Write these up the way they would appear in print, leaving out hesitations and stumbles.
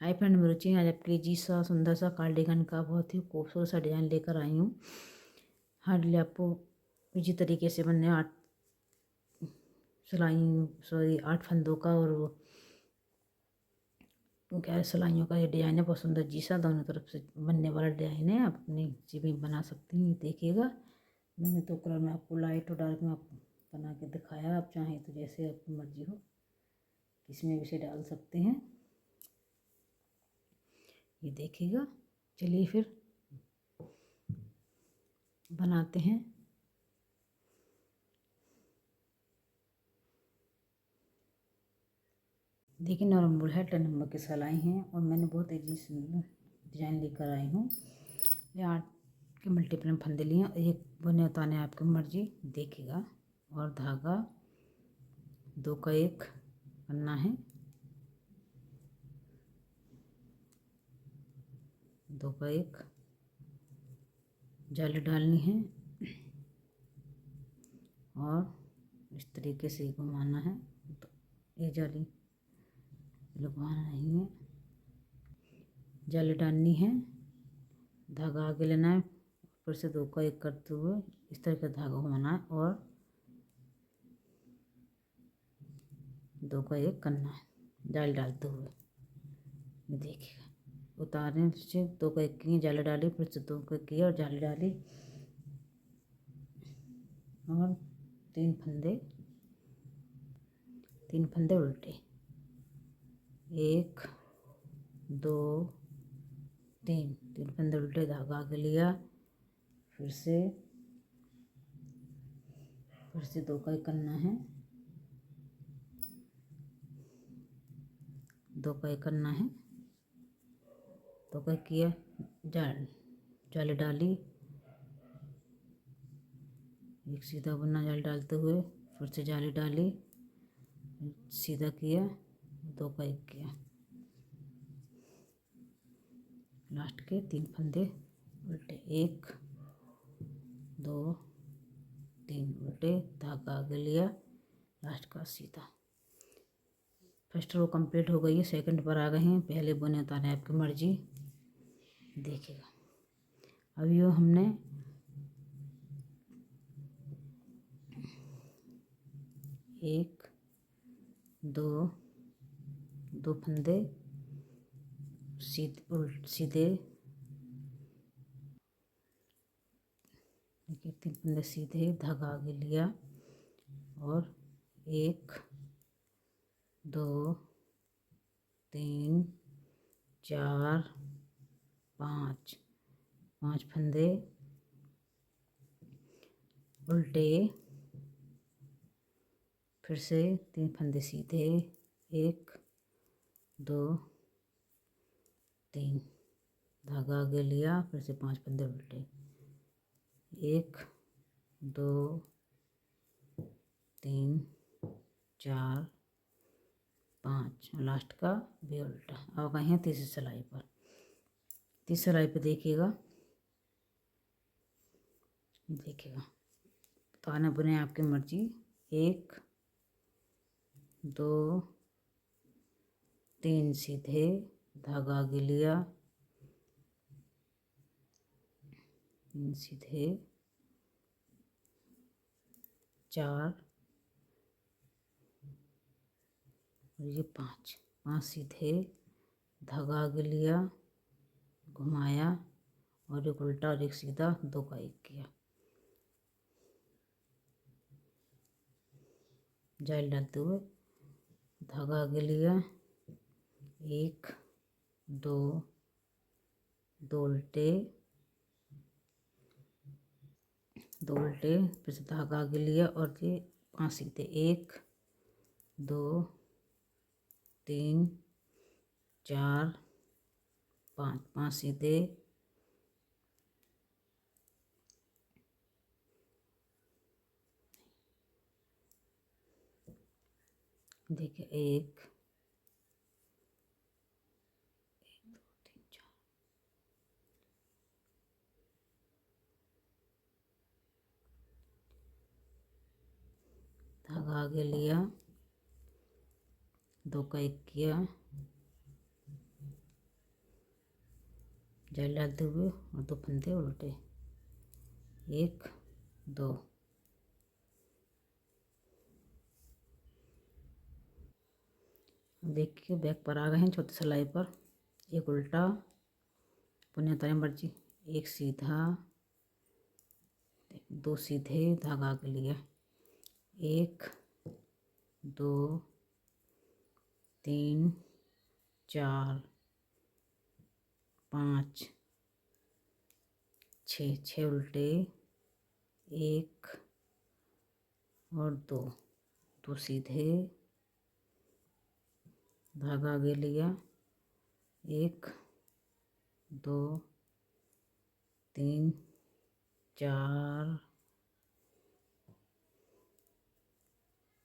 Hi friend, मैं रुचि आज आपके लिए जी सा सुंदर सा कार्डिगन का बहुत ही खूबसूरत सा डिज़ाइन लेकर आई हूँ। हार्डली आपको इसी तरीके से बनने 8 फंदों का और वो क्या सिलाइयों का ये डिज़ाइन है। बहुत सुंदर जी सा दोनों तरफ से बनने वाला डिज़ाइन है। आप अपनी जी भी बना सकती हैं। देखिएगा, मैंने तो कलर में आपको लाइट और डार्क में आपको बना के दिखाया। आप चाहें तो जैसे आपकी मर्जी हो इसमें भी से डाल सकते हैं। ये देखिएगा, चलिए फिर बनाते हैं। देखिए, नॉर्मल है 10 नंबर की सिलाई हैं और मैंने बहुत ईजी डिज़ाइन लेकर आई हूँ। ये 8 के मल्टीपल फंदे लिए और एक बने उतारने आपकी मर्जी। देखिएगा, और धागा 2 का 1 करना है, 2 का 1 जाली डालनी है और इस तरीके से घुमाना है। तो ये जाली लगवाना नहीं है, जाली डालनी है, धागा आगे लेना है, ऊपर से 2 का 1 करते हुए इस तरह का धागा घुमाना है और 2 का 1 करना है जाली डालते हुए। ये देखिएगा, उतारने से 2 का 1 की जाली डाली, फिर से 2 का 1 किया और जाली डाली और 3 फंदे उल्टे, 1 2 3 फंदे उल्टे, धागा आगे लिया, फिर से 2 का 1 करना है, 2 का 1 करना है, 2 का 1 किया, जाली डाली, एक सीधा बुनना जाली डालते हुए, फिर से जाली डाली, सीधा किया, 2 का 1 किया, लास्ट के 3 फंदे उल्टे, 1 2 3 उल्टे, धागा आगे लिया, लास्ट का सीधा। फर्स्ट रो कंप्लीट हो गई है, सेकंड पर आ गए हैं। पहले बुने उतारे आपकी मर्जी। देखिएगा, अब यो हमने 1 2 फंदे सीधे, देखिए 3 फंदे सीधे, धागा आगे लिया और 1 2 3 4 5 फंदे उल्टे, फिर से 3 फंदे सीधे, 1 2 3, धागा आगे लिया, फिर से 5 फंदे उल्टे, 1 2 3 4 5, लास्ट का भी उल्टा। अब गए हैं तीसरी सिलाई पर। तीसरी सिलाई पर देखिएगा, तो आना बुने आपकी मर्जी। 1 2 3 सीधे, धागा आगे लिया, 3 सीधे, 4 और ये 5 सीधे, धागा आगे लिया, घुमाया और एक उल्टा और एक सीधा, 2 का 1 किया, जाल डालते हुए धागा आगे लिया, 1 2 उल्टे, 2 उल्टे, फिर से धागा आगे लिया और ये 5 सीधे, 1 2 3 4 5 सीधे, देखिए 1 2 3 4, धागा आगे लिया, 2 का 1 किया, जाली डालते हुए और 2 फंदे उल्टे, 1 2। देखिए बैक पर आ गए हैं चौथी सिलाई पर। एक उल्टा पुनः तरह मर्जी, एक सीधा, 2 सीधे, धागा आगे लिया, 1 2 3 4 5 6, 6 उल्टे, 1 और 2, 2 सीधे, धागा आगे लिया, 1 2 3 4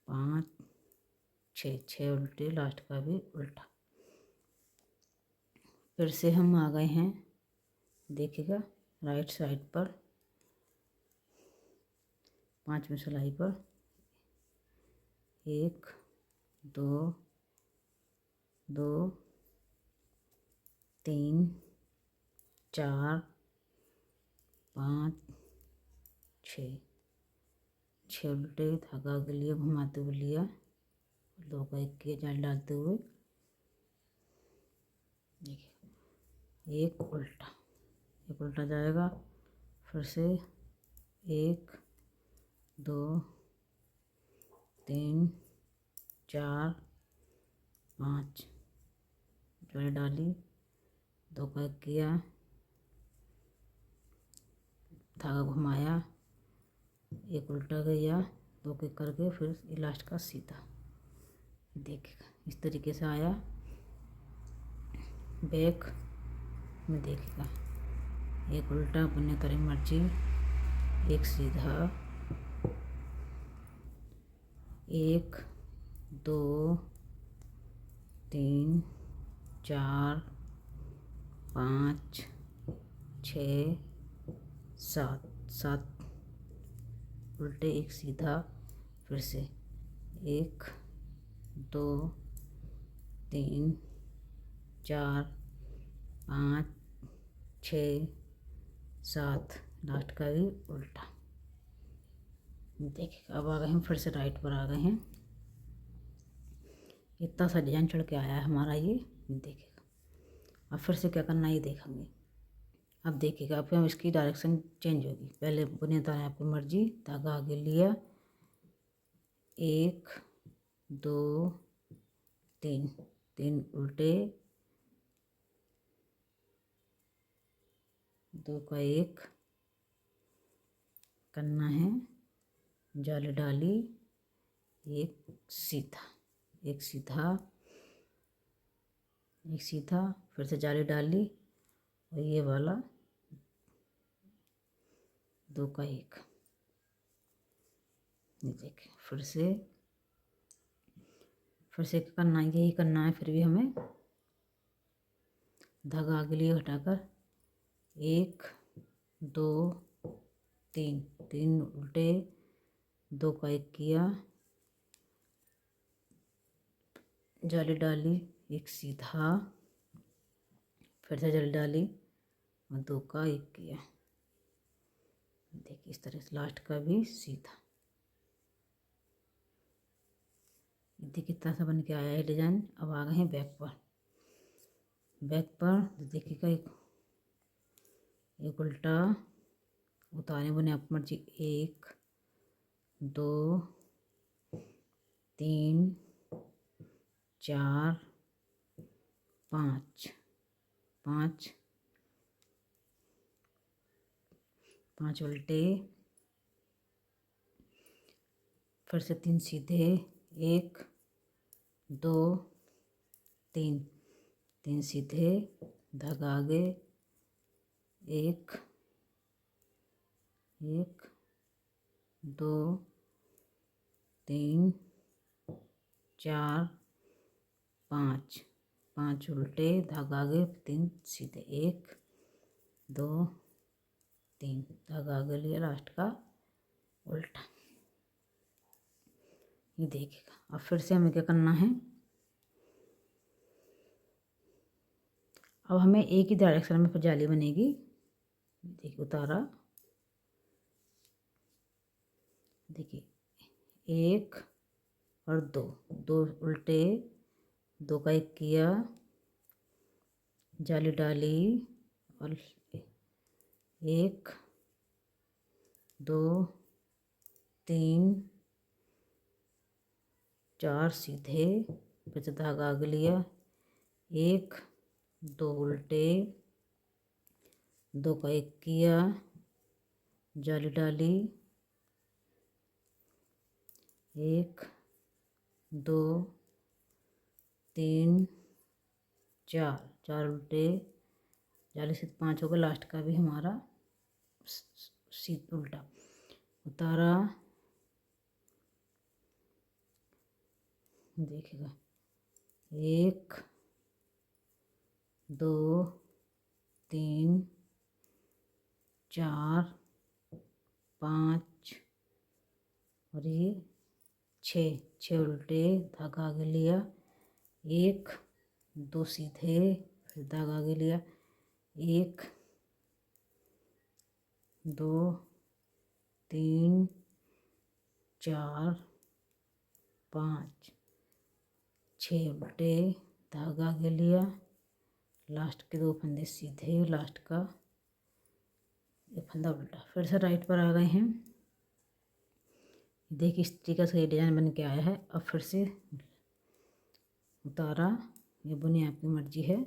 5 6, 6 उल्टे, लास्ट का भी उल्टा। फिर से हम आ गए हैं, देखिएगा राइट साइड पर 5वीं सिलाई पर, 1 2 2 3 4 5 6, 6 उल्टे, धागा आगे लिया, घुमाते हुए लिया, 2 का 1 किया, जाल डालते हुए, देखिए एक उल्टा जाएगा। फिर से 1 2 3 4 5, जाली डाली, 2 का 1 किया, धागा घुमाया, 1 उल्टा गया, 2 के करके फिर लास्ट का सीधा। देखिएगा इस तरीके से आया। बैक में देखिएगा, 1 उल्टा पुनः तरह मर्जी, 1 सीधा, 1 2 3 4 5 6 7, 7 उल्टे, 1 सीधा, फिर से 1 2 3 4 5 6 7, लास्ट का भी उल्टा। देखिए अब आ गए हम फिर से राइट पर आ गए हैं। इतना सा डिजाइन चढ़ के आया है हमारा ये। देखिएगा अब फिर से क्या करना है ये देखेंगे। अब देखिएगा अब हम इसकी डायरेक्शन चेंज होगी। पहले बुने तारे आपकी मर्जी, धागा आगे लिया, 1 2 3, 3 उल्टे, 2 का 1 करना है, जाली डाली, 1 सीधा, 1 सीधा, 1 सीधा, फिर से जाली डाली और ये वाला 2 का 1। ये देखिए फिर से करना है, यही करना है। फिर भी हमें धागा आगे लिए हटाकर 1 2 3, 3 उल्टे, 2 का 1 किया, जाली डाली, 1 सीधा, फिर से जाली डाली और 2 का 1 किया। देखिए इस तरह से लास्ट का भी सीधा। देखिए कितना सा बन के आया है डिजाइन। अब आ गए हैं बैक पर। बैक पर देखिएगा एक उल्टा उतारे बने आप मर्जी, 1 2 3 4 5, 5 उल्टे, फिर से 3 सीधे, 1 2 3, 3 सीधे, धागा आगे, 1 1 2 3 4 5, 5 उल्टे, धागा आगे, 3 सीधे, 1 2 3, धागा आगे लिया, लास्ट का उल्टा। ये देखिएगा अब फिर से हमें क्या करना है, अब हमें एक ही डायरेक्शन में फिर जाली बनेगी। देखिए उतारा, देखिए 1 और 2, 2 उल्टे, 2 का 1 किया, जाली डाली और 1 2 3 4 सीधे, फिर से धागा आगे लिया, 1 2 उल्टे, 2 का 1 किया, जाली डाली, 1 2 3 4, 4 उल्टे, जाली से 5 होगा, लास्ट का भी हमारा उल्टा। उतारा, देखिएगा 1 2 3 4 5 और ये 6, 6 उल्टे, धागा आगे लिया, 1 2 सीधे, फिर धागा आगे लिया, 1 2 3 4 5 6 उल्टे, धागा आगे लिया, लास्ट के 2 फंदे सीधे, लास्ट का एक फंदा उल्टा। फिर से राइट पर आ गए हैं। देखिए इस तरीके से ये डिजाइन बन के आया है। अब फिर से उतारा, ये बुनी आपकी मर्जी है,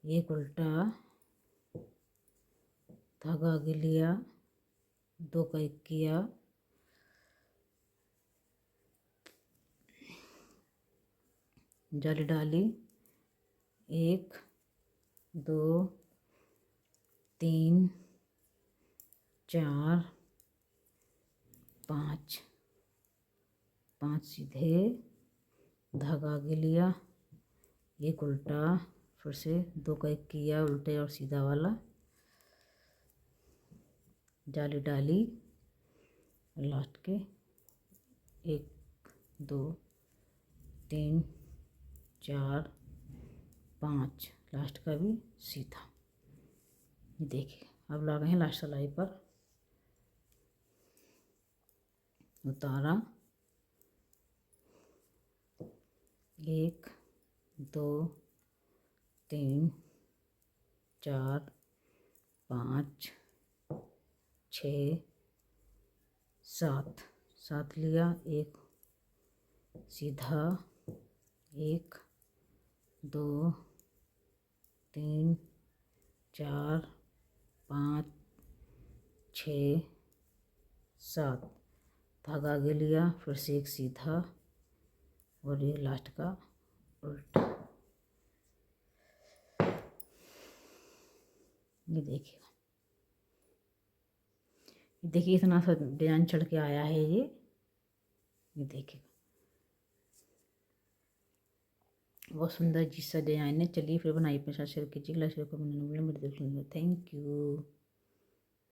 एक उल्टा, धागा आगे लिया, 2 का 1 किया, जाली डाली, 1 2 3 4 5, 5 सीधे, धागा आगे लिया, एक उल्टा, फिर से 2 का 1 किया, उल्टे और सीधा वाला, जाली डाली, लास्ट के 1 2 3 4 5, लास्ट का भी सीधा। देखिए अब लगा हैं लास्ट सिलाई पर। उतारा, 1 2 3 4 5 6 7, 7 लिया, 1 सीधा, 1 2 3 4 5 6 7, धागा आगे लिया, फिर से 1 सीधा और ये लास्ट का उल्टा। ये देखिए इतना सा डिजाइन चढ़ के आया है ये देखिए बहुत सुंदर जिस सा डिजाइन है। चलिए फिर बनाइए, अपने साथ शेयर कीजिए, like share comment, thank you.